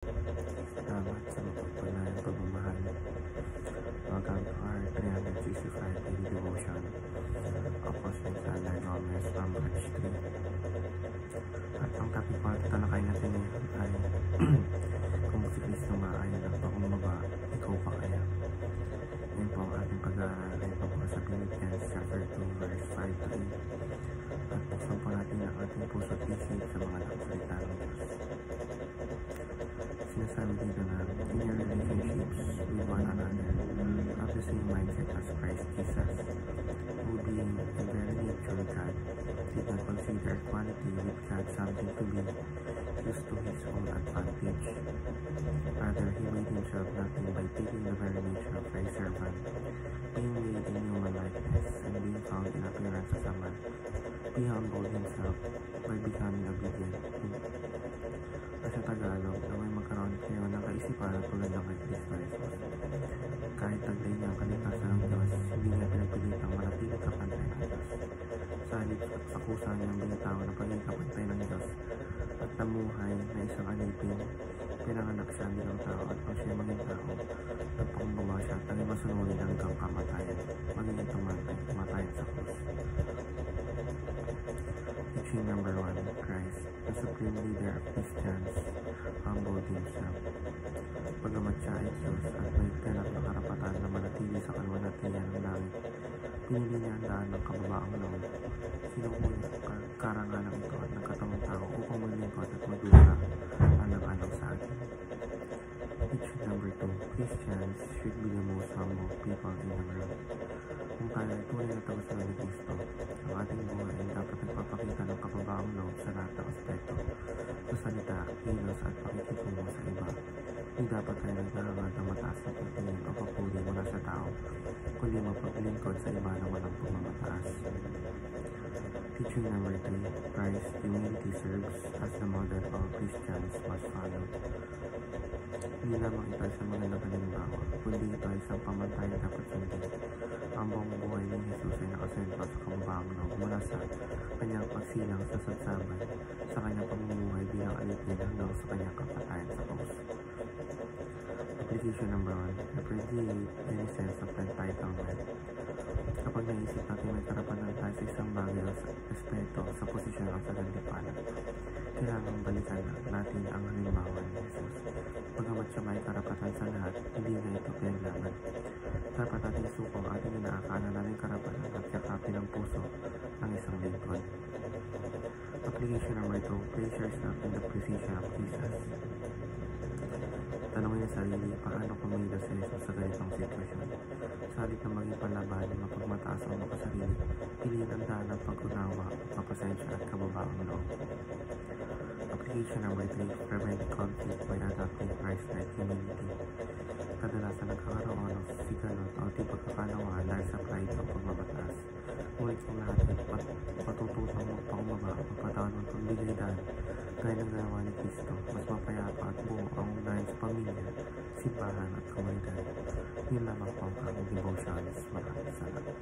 Salamat sa mapagpalayang pagmamahal. Welcome to our 365 daily devotion. Ako si Sana Gomez from Batch 3. At ang topic po at talakay natin ay kung si Kristo maayon at pakumbaba, ikaw pa kaya? Yan po ang ating pag-aaral po sa Philippians chapter 2 verse 5 to 8. At buksan po natin ang ating puso at isip sa mga nakasalita ng Diyos. Sinasabi dito na in your relationships with one another, have the same mindset as Christ Jesus, who being in very nature God, did not consider equality with God something to be used to his own advantage. Rather, he made himself nothing by taking the very nature of a servant, being made in human likeness, and being found in appearance as a man. He humbled himself by becoming obedient. Sa Tagalog, na may magkaroon kayo ng kaisipan at tulad ng kay Kristo Jesus. Kahit taglay niya ang kaligtasan ng Diyos, hindi niya pinagpilitang manatili kapantay ng Diyos. Sa halip sa kusa niyang binitawan ng pagiging kapantay ng Diyos at namuhay na isang alipin, pinanganak siya bilang tao at nang siya maging tao, nagpakumbaba siya at naging masunurin hanggang kamatayan, magiging tumatayan sa krus. Teaching number 1, Christ, the supreme leader of Christians, humbled himself. Bagamat siya ay Diyos at may ganap na karapatan na manatili sa kalwalhatian ng langit, pinili niya ang daan ng kababaang loob. Sinukuha niya ang karangalang ito at nagkatawang tao upang maglingkod at magdusa alang-alang sa atin. Teaching number 2, Christians should be the most humble people in the world. Kung tayo ay tunay na tagasunod ni Kristo, ang ating buhay ay dapat nagpapakita ng kababaang loob sa lahat ng aspekto, sa salita, kilos at pakikitungo sa iba. Hindi dapat tayo naghahangad ng mataas na pagtingin o papuri mula sa tao, kundi mapaglingkod sa iba na walang pagmamataas. Teaching number 3, Christ's humility serves as the model all Christians must follow. Hindi lamang ito ay sa mga nakalimbawa, kundi ito ay isang pamantayan dapat sundin. Ang buong buhay ni Jesus ay nakasentro sa kababaang loob mula sa kanyang pagsilang sa sadsabay, sa kanyang pamumuhay bilang alipin hanggang sa kanyang kapatayan sa krus. Application number 1, appreciate any sense of entitlement. Kapag naisip natin may karapatan tayo sa isang bagay o respeto sa posisyon o sa gantimpala, kailangan balikan natin ang halimbawa ni Jesus. Bagamat siya may karapatan sa lahat, hindi na ito pinaglaban. Dapat natin suko ang ating inaakala namin karapatan at yakapin ang puso ng isang lingkod. Application number 2, place yourself in the position of Jesus. Tanongin ang sarili, paano kumilos si Jesus sa ganitong sitwasyon? Sa halip na maging palaban, mapagmataas ang makasarili, piliin ang daan ng pag-unawa, mapasensya at kababaang loob. Application number 3, prevent conflict by adopting Christ-like humility. Kadalasan nagkakaroon ng sigalot o di pagkakalawaan dahil sa pride o pagmamataas. Ngunit kung lahat ay patututang magpakumbaba o patawad ng pagbigay daan, gaya ng ginawa ni Kristo, mas mapayapa at buo ang ugnayan sa pamilya, simbahan at komunidad. Yun lamang po ang aking devotions. Maraming salamat.